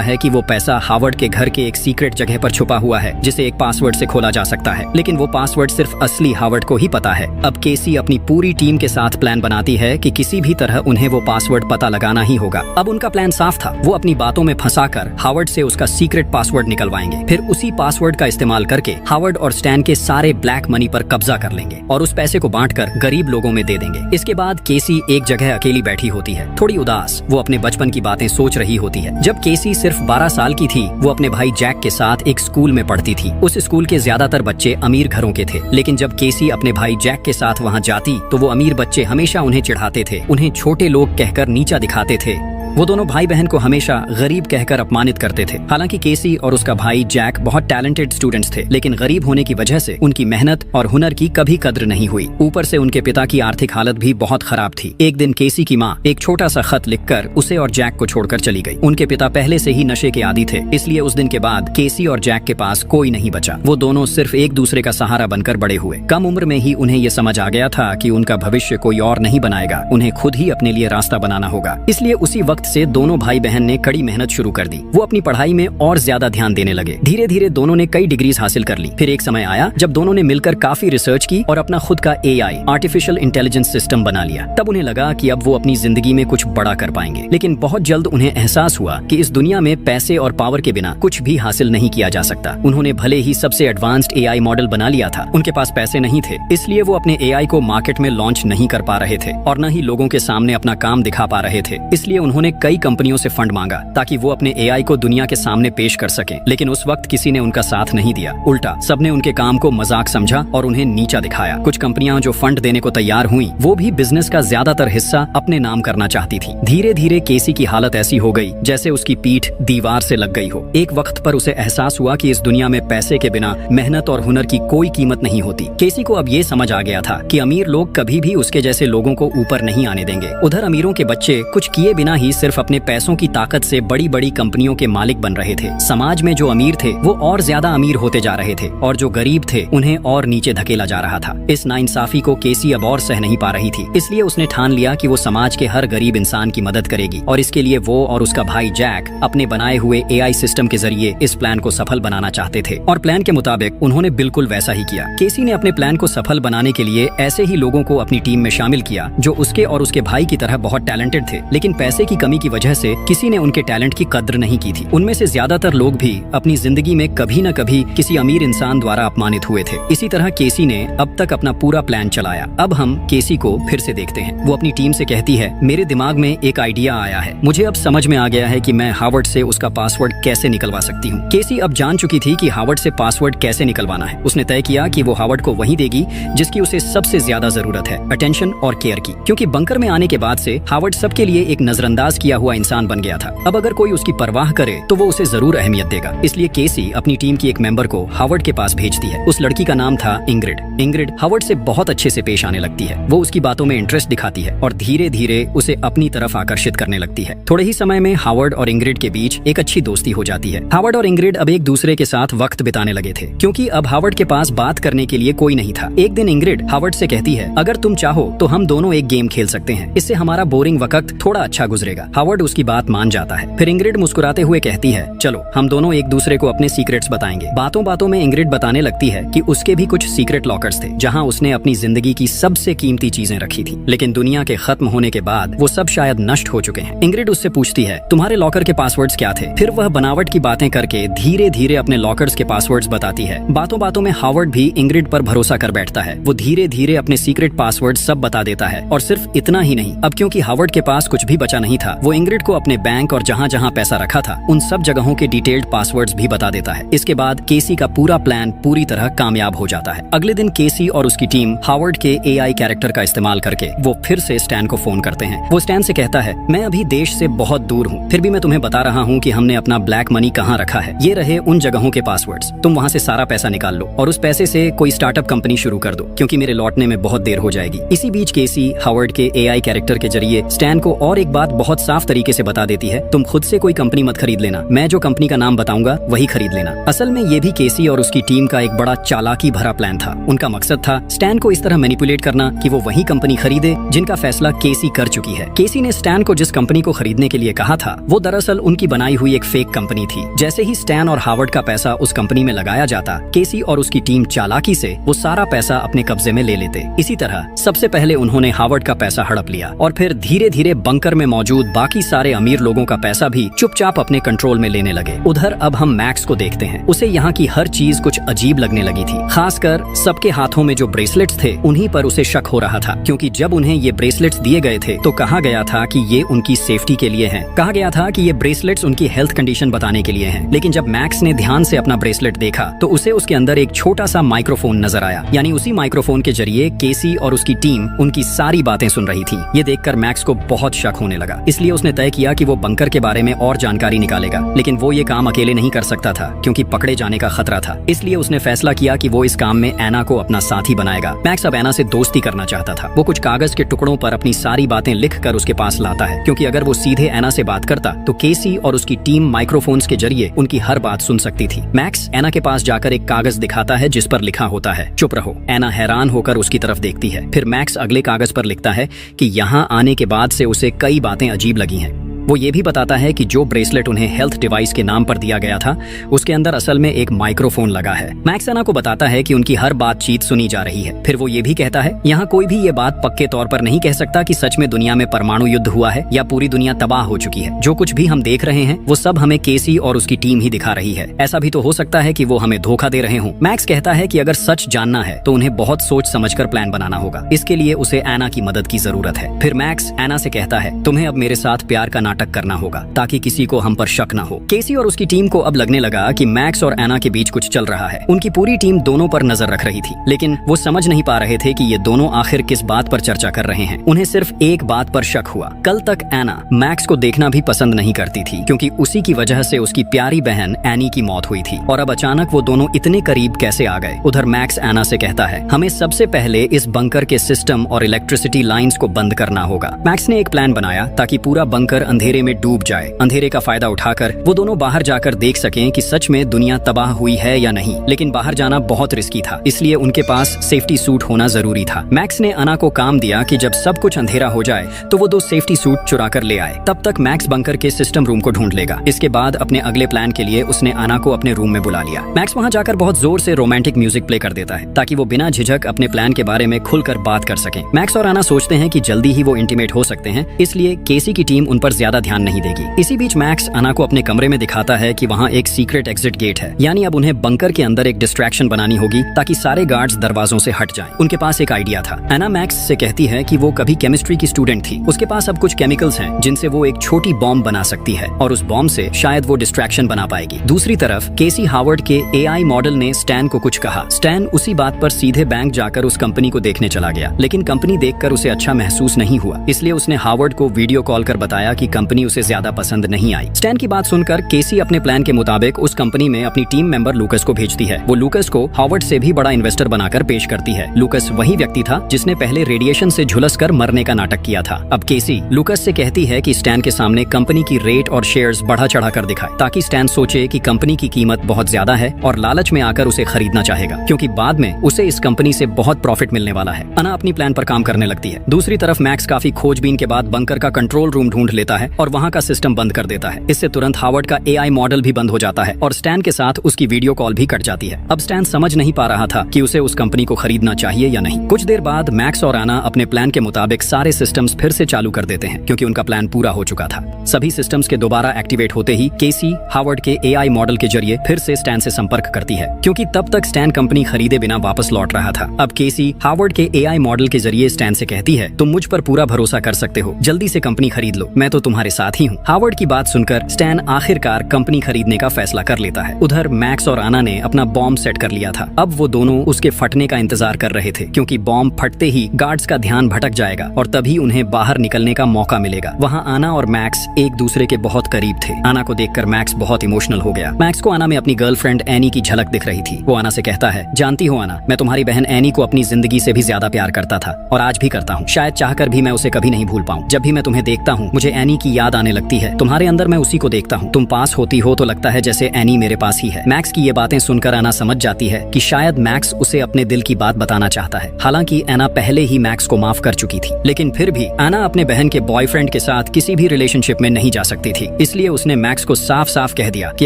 Speaker 1: है कि वो पैसा हावर्ड के घर के एक सीक्रेट जगह पर छुपा हुआ है जिसे एक पासवर्ड से खोला जा सकता है, लेकिन वो पासवर्ड सिर्फ असली हावर्ड को ही पता है। अब केसी अपनी पूरी टीम के साथ प्लान बनाती है कि किसी भी तरह उन्हें वो पासवर्ड पता लगाना ही होगा। अब उनका प्लान साफ था, वो अपनी बातों में फंसाकर हावर्ड से उसका सीक्रेट पासवर्ड निकलवाएंगे। फिर उसी पासवर्ड का इस्तेमाल करके हावर्ड और स्टैन के सारे ब्लैक मनी पर कब्जा कर लेंगे और उस पैसे को बांटकर गरीब लोगों में दे देंगे। इसके बाद केसी एक जगह अकेली बैठी होती है, थोड़ी उदास। वो अपने बचपन की बातें सोच रही होती है। जब केसी सिर्फ 12 साल की थी, वो अपने भाई जैक के साथ एक स्कूल में पढ़ती थी। उस स्कूल के ज्यादातर बच्चे अमीर घरों के थे, लेकिन जब केसी अपने भाई जैक के साथ वहाँ जाती तो वो अमीर बच्चे हमेशा उन्हें चिढ़ाते थे, उन्हें छोटे लोग कहकर नीचा दिखाते थे। वो दोनों भाई बहन को हमेशा गरीब कहकर अपमानित करते थे। हालांकि केसी और उसका भाई जैक बहुत टैलेंटेड स्टूडेंट्स थे, लेकिन गरीब होने की वजह से उनकी मेहनत और हुनर की कभी कद्र नहीं हुई। ऊपर से उनके पिता की आर्थिक हालत भी बहुत खराब थी। एक दिन केसी की माँ एक छोटा सा खत लिखकर उसे और जैक को छोड़कर चली गई। उनके पिता पहले से ही नशे के आदी थे, इसलिए उस दिन के बाद केसी और जैक के पास कोई नहीं बचा। वो दोनों सिर्फ एक दूसरे का सहारा बनकर बड़े हुए। कम उम्र में ही उन्हें ये समझ आ गया था कि उनका भविष्य कोई और नहीं बनाएगा, उन्हें खुद ही अपने लिए रास्ता बनाना होगा। इसलिए उसी वक्त से दोनों भाई बहन ने कड़ी मेहनत शुरू कर दी। वो अपनी पढ़ाई में और ज्यादा ध्यान देने लगे। धीरे धीरे दोनों ने कई डिग्रीज हासिल कर ली। फिर एक समय आया जब दोनों ने मिलकर काफी रिसर्च की और अपना खुद का एआई आर्टिफिशियल इंटेलिजेंस सिस्टम बना लिया। तब उन्हें लगा कि अब वो अपनी जिंदगी में कुछ बड़ा कर पाएंगे। लेकिन बहुत जल्द उन्हें एहसास हुआ कि इस दुनिया में पैसे और पावर के बिना कुछ भी हासिल नहीं किया जा सकता। उन्होंने भले ही सबसे एडवांस्ड एआई मॉडल बना लिया था, उनके पास पैसे नहीं थे, इसलिए वो अपने एआई को मार्केट में लॉन्च नहीं कर पा रहे थे और न ही लोगों के सामने अपना काम दिखा पा रहे थे। इसलिए उन्होंने कई कंपनियों से फंड मांगा ताकि वो अपने एआई को दुनिया के सामने पेश कर सकें। लेकिन उस वक्त किसी ने उनका साथ नहीं दिया। उल्टा सबने उनके काम को मजाक समझा और उन्हें नीचा दिखाया। कुछ कंपनियां जो फंड देने को तैयार हुई, वो भी बिजनेस का ज्यादातर हिस्सा अपने नाम करना चाहती थी। धीरे धीरे केसी की हालत ऐसी हो गई जैसे उसकी पीठ दीवार से लग गई हो। एक वक्त पर उसे एहसास हुआ कि इस दुनिया में पैसे के बिना मेहनत और हुनर की कोई कीमत नहीं होती। केसी को अब ये समझ आ गया था कि अमीर लोग कभी भी उसके जैसे लोगों को ऊपर नहीं आने देंगे। उधर अमीरों के बच्चे कुछ किए बिना ही सिर्फ अपने पैसों की ताकत से बड़ी बड़ी कंपनियों के मालिक बन रहे थे। समाज में जो अमीर थे वो और ज्यादा अमीर होते जा रहे थे और जो गरीब थे उन्हें और नीचे धकेला जा रहा था। इस नाइंसाफी को केसी अब और सह नहीं पा रही थी, इसलिए उसने ठान लिया कि वो समाज के हर गरीब इंसान की मदद करेगी और इसके लिए वो और उसका भाई जैक अपने बनाए हुए एआई सिस्टम के जरिए इस प्लान को सफल बनाना चाहते थे। और प्लान के मुताबिक उन्होंने बिल्कुल वैसा ही किया। केसी ने अपने प्लान को सफल बनाने के लिए ऐसे ही लोगों को अपनी टीम में शामिल किया जो उसके और उसके भाई की तरह बहुत टैलेंटेड थे, लेकिन पैसे की कमी की वजह से किसी ने उनके टैलेंट की कद्र नहीं की थी। उनमें से ज्यादातर लोग भी अपनी जिंदगी में कभी न कभी किसी अमीर इंसान द्वारा अपमानित हुए थे। इसी तरह केसी ने अब तक अपना पूरा प्लान चलाया। अब हम केसी को फिर से देखते हैं। वो अपनी टीम से कहती है, मेरे दिमाग में एक आइडिया आया है। मुझे अब समझ में आ गया है कि मैं हावर्ड से उसका पासवर्ड कैसे निकलवा सकती हूँ। केसी अब जान चुकी थी कि हावर्ड से पासवर्ड कैसे निकलवाना है। उसने तय किया कि वो हावर्ड को वही देगी जिसकी उसे सबसे ज्यादा जरूरत है, अटेंशन और केयर की। क्योंकि बंकर में आने के बाद से हावर्ड सबके लिए एक नजरअंदाज किया हुआ इंसान बन गया था। अब अगर कोई उसकी परवाह करे तो वो उसे जरूर अहमियत देगा। इसलिए केसी अपनी टीम की एक मेंबर को हावर्ड के पास भेजती है। उस लड़की का नाम था इंग्रिड। इंग्रिड हावर्ड से बहुत अच्छे से पेश आने लगती है। वो उसकी बातों में इंटरेस्ट दिखाती है और धीरे धीरे उसे अपनी तरफ आकर्षित करने लगती है। थोड़े ही समय में हावर्ड और इंग्रिड के बीच एक अच्छी दोस्ती हो जाती है। हावर्ड और इंग्रिड अब एक दूसरे के साथ वक्त बिताने लगे थे, क्योंकि अब हावर्ड के पास बात करने के लिए कोई नहीं था। एक दिन इंग्रिड हावर्ड से कहती है, अगर तुम चाहो तो हम दोनों एक गेम खेल सकते हैं, इससे हमारा बोरिंग वक्त थोड़ा अच्छा गुजरेगा। हावर्ड उसकी बात मान जाता है। फिर इंग्रिड मुस्कुराते हुए कहती है, चलो हम दोनों एक दूसरे को अपने सीक्रेट्स बताएंगे। बातों बातों में इंग्रिड बताने लगती है कि उसके भी कुछ सीक्रेट लॉकर्स थे जहां उसने अपनी जिंदगी की सबसे कीमती चीजें रखी थी, लेकिन दुनिया के खत्म होने के बाद वो सब शायद नष्ट हो चुके हैं। इंग्रिड उससे पूछती है, तुम्हारे लॉकर के पासवर्ड्स क्या थे? फिर वह बनावट की बातें करके धीरे धीरे अपने लॉकर्स के पासवर्ड्स बताती है। बातों बातों में हावर्ड भी इंग्रिड पर भरोसा कर बैठता है। वो धीरे धीरे अपने सीक्रेट पासवर्ड सब बता देता है। और सिर्फ इतना ही नहीं, अब क्योंकि हावर्ड के पास कुछ भी बचा नहीं था, वो इंग्रिड को अपने बैंक और जहाँ जहाँ पैसा रखा था उन सब जगहों के डिटेल्ड पासवर्ड्स भी बता देता है। इसके बाद केसी का पूरा प्लान पूरी तरह कामयाब हो जाता है। अगले दिन केसी और उसकी टीम हावर्ड के एआई कैरेक्टर का इस्तेमाल करके वो फिर से स्टैन को फोन करते हैं। वो स्टैन से कहता है, मैं अभी देश से बहुत दूर हूँ, फिर भी मैं तुम्हें बता रहा हूँ कि हमने अपना ब्लैक मनी कहाँ रखा है। ये रहे उन जगहों के पासवर्ड्स, तुम वहाँ से सारा पैसा निकाल लो और उस पैसे से कोई स्टार्टअप कंपनी शुरू कर दो, क्योंकि मेरे लौटने में बहुत देर हो जाएगी। इसी बीच केसी हावर्ड के एआई कैरेक्टर के जरिए स्टैन को और एक बात बहुत साफ तरीके से बता देती है, तुम खुद से कोई कंपनी मत खरीद लेना, मैं जो कंपनी का नाम बताऊंगा वही खरीद लेना। असल में ये भी केसी और उसकी टीम का एक बड़ा चालाकी भरा प्लान था। उनका मकसद था स्टैन को इस तरह मैनिपुलेट करना कि वो वही कंपनी खरीदे जिनका फैसला केसी कर चुकी है। केसी ने स्टैन को जिस कंपनी को खरीदने के लिए कहा था वो दरअसल उनकी बनाई हुई एक फेक कंपनी थी। जैसे ही स्टैन और हावर्ड का पैसा उस कंपनी में लगाया जाता, केसी और उसकी टीम चालाकी से वो सारा पैसा अपने कब्जे में ले लेते। इसी तरह सबसे पहले उन्होंने हावर्ड का पैसा हड़प लिया और फिर धीरे धीरे बंकर में मौजूद बाकी सारे अमीर लोगों का पैसा भी चुपचाप अपने कंट्रोल में लेने लगे। उधर अब हम मैक्स को देखते हैं। उसे यहाँ की हर चीज कुछ अजीब लगने लगी थी। खासकर सबके हाथों में जो ब्रेसलेट्स थे उन्हीं पर उसे शक हो रहा था, क्योंकि जब उन्हें ये ब्रेसलेट्स दिए गए थे तो कहा गया था कि ये उनकी सेफ्टी के लिए हैं। कहा गया था कि ये ब्रेसलेट्स उनकी हेल्थ कंडीशन बताने के लिए हैं। लेकिन जब मैक्स ने ध्यान से अपना ब्रेसलेट देखा तो उसे उसके अंदर एक छोटा सा माइक्रोफोन नजर आया। यानी उसी माइक्रोफोन के जरिए केसी और उसकी टीम उनकी सारी बातें सुन रही थी। ये देखकर मैक्स को बहुत शक होने लगा। इसलिए उसने तय किया कि वो बंकर के बारे में और जानकारी निकालेगा। लेकिन वो ये काम अकेले नहीं कर सकता था, क्योंकि पकड़े जाने का खतरा था। इसलिए उसने फैसला किया कि वो इस काम में एना को अपना साथी बनाएगा। मैक्स अब एना से दोस्ती करना चाहता था। वो कुछ कागज के टुकड़ों पर अपनी सारी बातें लिख कर उसके पास लाता है, क्योंकि अगर वो सीधे एना से बात करता तो केसी और उसकी टीम माइक्रोफोन्स के जरिए उनकी हर बात सुन सकती थी। मैक्स एना के पास जाकर एक कागज दिखाता है जिस पर लिखा होता है, चुप रहो। एना हैरान होकर उसकी तरफ देखती है। फिर मैक्स अगले कागज पर लिखता है कि यहाँ आने के बाद से उसे कई बातें अजीब लगी हैं। वो ये भी बताता है कि जो ब्रेसलेट उन्हें हेल्थ डिवाइस के नाम पर दिया गया था उसके अंदर असल में एक माइक्रोफोन लगा है। मैक्स एना को बताता है कि उनकी हर बातचीत सुनी जा रही है। फिर वो ये भी कहता है, यहाँ कोई भी ये बात पक्के तौर पर नहीं कह सकता कि सच में दुनिया में परमाणु युद्ध हुआ है या पूरी दुनिया तबाह हो चुकी है। जो कुछ भी हम देख रहे हैं वो सब हमें केसी और उसकी टीम ही दिखा रही है। ऐसा भी तो हो सकता है कि वो हमें धोखा दे रहे हों। मैक्स कहता है कि अगर सच जानना है तो उन्हें बहुत सोच समझकर प्लान बनाना होगा। इसके लिए उसे एना की मदद की जरूरत है। फिर मैक्स एना से कहता है, तुम्हें अब मेरे साथ प्यार का नाटक करना होगा ताकि किसी को हम पर शक न हो। केसी और उसकी टीम को अब लगने लगा कि मैक्स और एना के बीच कुछ चल रहा है। उनकी पूरी टीम दोनों पर नजर रख रही थी, लेकिन वो समझ नहीं पा रहे थे कि ये दोनों आखिर किस बात पर चर्चा कर रहे हैं। उन्हें सिर्फ एक बात पर शक हुआ। कल तक एना मैक्स को देखना भी पसंद नहीं करती थी, क्योंकि उसी की वजह से उसकी प्यारी बहन एनी की मौत हुई थी। और अब अचानक वो दोनों इतने करीब कैसे आ गए। उधर मैक्स एना से कहता है, हमें सबसे पहले इस बंकर के सिस्टम और इलेक्ट्रिसिटी लाइंस को बंद करना होगा। मैक्स ने एक प्लान बनाया ताकि पूरा बंकर अंधेरे में डूब जाए। अंधेरे का फायदा उठाकर वो दोनों बाहर जाकर देख सकें कि सच में दुनिया तबाह हुई है या नहीं। लेकिन बाहर जाना बहुत रिस्की था, इसलिए उनके पास सेफ्टी सूट होना जरूरी था। मैक्स ने अना को काम दिया कि जब सब कुछ अंधेरा हो जाए तो वो 2 सेफ्टी सूट चुरा कर ले आए। तब तक मैक्स बंकर के सिस्टम रूम को ढूंढ लेगा। इसके बाद अपने अगले प्लान के लिए उसने अना को अपने रूम में बुला लिया। मैक्स वहां जाकर बहुत जोर से रोमांटिक म्यूजिक प्ले कर देता है ताकि वो बिना झिझक अपने प्लान के बारे में खुलकर बात कर सकें। मैक्स और अना सोचते हैं कि जल्दी ही वो इंटीमेट हो सकते हैं, इसलिए केसी की टीम उन पर ज्यादा ध्यान नहीं देगी। इसी बीच मैक्स अना को अपने कमरे में दिखाता है कि वहाँ एक सीक्रेट एग्जिट गेट है। यानी अब उन्हें बंकर के अंदर एक डिस्ट्रैक्शन बनानी होगी ताकि सारे गार्ड्स दरवाजों से हट जाएं। उनके पास एक आइडिया था। एना मैक्स से कहती है कि वो कभी केमिस्ट्री की स्टूडेंट थी। उसके पास अब कुछ केमिकल्स हैं जिनसे वो एक छोटी बॉम्ब बना सकती है और उस बॉम्ब से शायद वो डिस्ट्रैक्शन बना पाएगी। दूसरी तरफ केसी हावर्ड के एआई मॉडल ने स्टैन को कुछ कहा। स्टैन उसी बात पर सीधे बैंक जाकर उस कंपनी को देखने चला गया, लेकिन कंपनी देखकर उसे अच्छा महसूस नहीं हुआ। इसलिए उसने हावर्ड को वीडियो कॉल कर बताया कि कंपनी उसे ज्यादा पसंद नहीं आई। स्टैन की बात सुनकर केसी अपने प्लान के मुताबिक उस कंपनी में अपनी टीम मेंबर लूकस को भेजती है। वो लूकस को हावर्ड से भी बड़ा इन्वेस्टर बनाकर पेश करती है। लूकस वही व्यक्ति था जिसने पहले रेडिएशन से झुलसकर मरने का नाटक किया था। अब केसी लूकस से कहती है कि स्टैन के सामने कंपनी की रेट और शेयर्स बढ़ा चढ़ा कर दिखाए, ताकि स्टैन सोचे कि कंपनी की कीमत बहुत ज्यादा है और लालच में आकर उसे खरीदना चाहेगा, क्योंकि बाद में उसे इस कंपनी से बहुत प्रॉफिट मिलने वाला है। अना अपनी प्लान पर काम करने लगती है। दूसरी तरफ मैक्स काफी खोजबीन के बाद बंकर का कंट्रोल रूम ढूंढ लेता है और वहाँ का सिस्टम बंद कर देता है। इससे तुरंत हावर्ड का एआई मॉडल भी बंद हो जाता है और स्टैन के साथ उसकी वीडियो कॉल भी कट जाती है। अब स्टैन समझ नहीं पा रहा था कि उसे उस कंपनी को खरीदना चाहिए या नहीं। कुछ देर बाद मैक्स और आना अपने प्लान के मुताबिक सारे सिस्टम्स फिर से चालू कर देते हैं, क्योंकि उनका प्लान पूरा हो चुका था। सभी सिस्टम्स के दोबारा एक्टिवेट होते ही केसी हावर्ड के एआई मॉडल के जरिए फिर से स्टैन से संपर्क करती है, क्योंकि तब तक स्टैन कंपनी खरीदे बिना वापस लौट रहा था। अब केसी हावर्ड के एआई मॉडल के जरिए स्टैन से कहती है, तुम मुझ पर पूरा भरोसा कर सकते हो, जल्दी से कंपनी खरीद लो, मैं तो तुम्हारे साथ ही हूँ। हावर्ड की बात सुनकर स्टैन आखिरकार कंपनी खरीदने का फैसला कर लेता है। उधर मैक्स और आना ने अपना बॉम्ब सेट कर लिया था। अब वो दोनों उसके फटने का इंतजार कर रहे थे, क्योंकि बॉम्ब फटते ही गार्ड्स का ध्यान भटक जाएगा और तभी उन्हें बाहर निकलने का मौका मिलेगा। वहाँ आना और मैक्स एक दूसरे के बहुत करीब थे। आना को देखकर मैक्स बहुत इमोशनल हो गया। मैक्स को आना में अपनी गर्लफ्रेंड एनी की झलक दिख रही थी। वो आना से कहता है, जानती हो आना, मैं तुम्हारी बहन एनी को अपनी जिंदगी से भी ज्यादा प्यार करता था और आज भी करता हूँ। शायद चाहकर भी मैं उसे कभी नहीं भूल पाऊँ। जब भी मैं तुम्हें देखता हूँ मुझे एनी की की याद आने लगती है। तुम्हारे अंदर मैं उसी को देखता हूँ। तुम पास होती हो तो लगता है जैसे एनी मेरे पास ही है। मैक्स की ये बातें सुनकर एना समझ जाती है कि शायद मैक्स उसे अपने दिल की बात बताना चाहता है। हालांकि एना पहले ही मैक्स को माफ कर चुकी थी, लेकिन फिर भी एना अपने बहन के बॉयफ्रेंड के साथ किसी भी रिलेशनशिप में नहीं जा सकती थी। इसलिए उसने मैक्स को साफ साफ कह दिया कि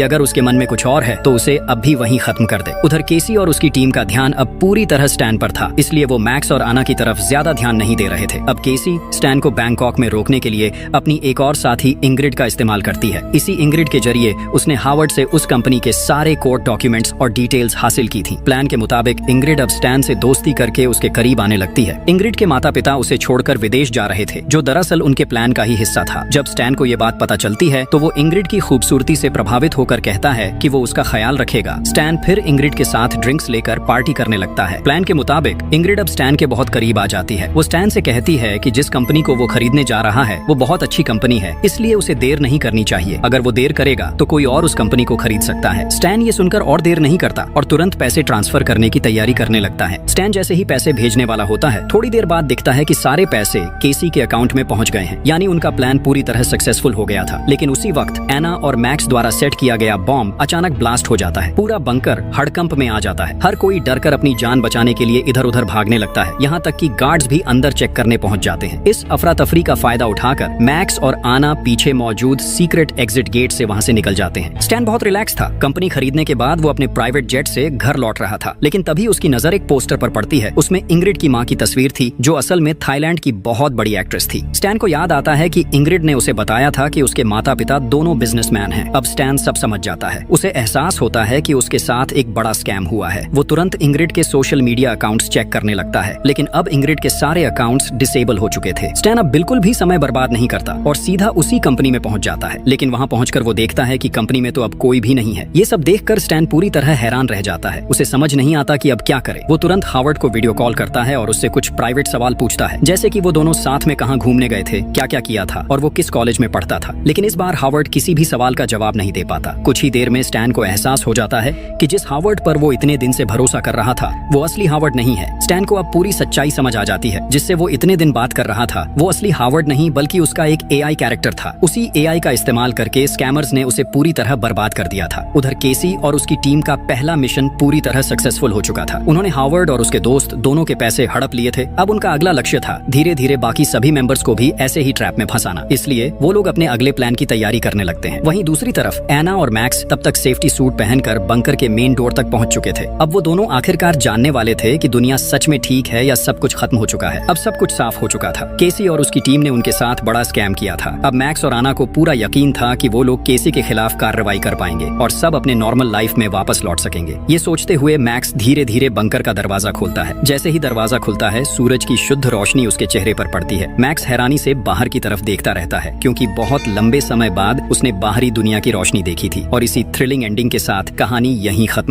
Speaker 1: अगर उसके मन में कुछ और है तो उसे अब भी वहीं खत्म कर दे। उधर केसी और उसकी टीम का ध्यान अब पूरी तरह स्टैन पर था, इसलिए वो मैक्स और आना की तरफ ज्यादा ध्यान नहीं दे रहे थे। अब केसी स्टैन को बैंकॉक में रोकने के लिए अपनी एक और साथी इंग्रिड का इस्तेमाल करती है। इसी इंग्रिड के जरिए उसने हार्वर्ड से उस कंपनी के सारे कोर्ट डॉक्यूमेंट्स और डिटेल्स हासिल की थी। प्लान के मुताबिक इंग्रिड अब स्टैन से दोस्ती करके उसके करीब आने लगती है। इंग्रिड के माता पिता उसे छोड़कर विदेश जा रहे थे, जो दरअसल उनके प्लान का ही हिस्सा था। जब स्टैन को ये बात पता चलती है तो वो इंग्रिड की खूबसूरती से प्रभावित होकर कहता है कि वो उसका ख्याल रखेगा। स्टैन फिर इंग्रिड के साथ ड्रिंक्स लेकर पार्टी करने लगता है। प्लान के मुताबिक इंग्रिड अब स्टैन के बहुत करीब आ जाती है। वो स्टैन से कहती है कि जिस कंपनी को वो खरीदने जा रहा है वो बहुत अच्छी कंपनी है, इसलिए उसे देर नहीं करनी चाहिए। अगर वो देर करेगा तो कोई और उस कंपनी को खरीद सकता है। स्टैन ये सुनकर और देर नहीं करता और तुरंत पैसे ट्रांसफर करने की तैयारी करने लगता है। स्टैन जैसे ही पैसे भेजने वाला होता है, थोड़ी देर बाद दिखता है कि सारे पैसे केसी के अकाउंट में पहुंच गए हैं, यानी उनका प्लान पूरी तरह सक्सेसफुल हो गया था। लेकिन उसी वक्त एना और मैक्स द्वारा सेट किया गया बॉम्ब अचानक ब्लास्ट हो जाता है। पूरा बंकर हड़कंप में आ जाता है। हर कोई डरकर अपनी जान बचाने के लिए इधर उधर भागने लगता है। यहाँ तक कि गार्ड्स भी अंदर चेक करने पहुंच जाते हैं। इस अफरा तफरी का फायदा उठाकर मैक्स और आना पीछे मौजूद सीक्रेट एग्जिट गेट से वहां से निकल जाते हैं। स्टैन बहुत रिलैक्स था। कंपनी खरीदने के बाद वो अपने प्राइवेट जेट से घर लौट रहा था, लेकिन तभी उसकी नजर एक पोस्टर पर पड़ती है। उसमें इंग्रिड की मां की तस्वीर थी, जो असल में थाईलैंड की बहुत बड़ी एक्ट्रेस थी। स्टैन को याद आता है कि इंग्रिड ने उसे बताया था कि उसके माता पिता दोनों बिजनेसमैन हैं। अब स्टैन सब समझ जाता है। उसे एहसास होता है कि उसके साथ एक बड़ा स्कैम हुआ है। वो तुरंत इंग्रिड के सोशल मीडिया अकाउंट्स चेक करने लगता है, लेकिन अब इंग्रिड के सारे अकाउंट्स डिसेबल हो चुके थे। स्टैन अब बिल्कुल भी समय बर्बाद नहीं करता और सीधा उसी कंपनी में पहुंच जाता है। लेकिन वहां पहुंचकर वो देखता है कि कंपनी में तो अब कोई भी नहीं है। ये सब देखकर स्टैन पूरी तरह हैरान रह जाता है। उसे समझ नहीं आता कि अब क्या करे। वो तुरंत हार्वर्ड को वीडियो कॉल करता है और उससे कुछ प्राइवेट सवाल पूछता है, जैसे कि वो दोनों साथ में कहां घूमने गए थे, क्या क्या किया था और वो किस कॉलेज में पढ़ता था। लेकिन इस बार हार्वर्ड किसी भी सवाल का जवाब नहीं दे पाता। कुछ ही देर में स्टैन को एहसास हो जाता है कि जिस हार्वर्ड पर वो इतने दिन से भरोसा कर रहा था वो असली हार्वर्ड नहीं है। स्टैन को अब पूरी सच्चाई समझ आ जाती है। जिससे वो इतने दिन बात कर रहा था वो असली हार्वर्ड नहीं बल्कि उसका एक एआई कैरेक्टर था। उसी एआई का इस्तेमाल करके स्कैमर्स ने उसे पूरी तरह बर्बाद कर दिया था। उधर केसी और उसकी टीम का पहला मिशन पूरी तरह सक्सेसफुल हो चुका था। उन्होंने हार्वर्ड और उसके दोस्त दोनों के पैसे हड़प लिए थे। अब उनका अगला लक्ष्य था धीरे धीरे बाकी सभी मेंबर्स को भी ऐसे ही ट्रैप में फंसाना। इसलिए वो लोग अपने अगले प्लान की तैयारी करने लगते हैं। वहीं दूसरी तरफ एना और मैक्स तब तक सेफ्टी सूट पहनकर बंकर के मेन डोर तक पहुंच चुके थे। अब वो दोनों आखिरकार जानने वाले थे कि दुनिया सच में ठीक है या सब कुछ खत्म हो चुका है। अब सब कुछ साफ हो चुका था। केसी और उसकी टीम ने उनके साथ बड़ा स्कैम किया था। अब मैक्स और आना को पूरा यकीन था कि वो लोग केसी के खिलाफ कार्रवाई कर पाएंगे और सब अपने नॉर्मल लाइफ में वापस लौट सकेंगे। ये सोचते हुए मैक्स धीरे धीरे बंकर का दरवाजा खोलता है। जैसे ही दरवाजा खुलता है सूरज की शुद्ध रोशनी उसके चेहरे पर पड़ती है। मैक्स हैरानी से बाहर की तरफ देखता रहता है, क्योंकि बहुत लंबे समय बाद उसने बाहरी दुनिया की रोशनी देखी थी। और इसी थ्रिलिंग एंडिंग के साथ कहानी यहीं खत्म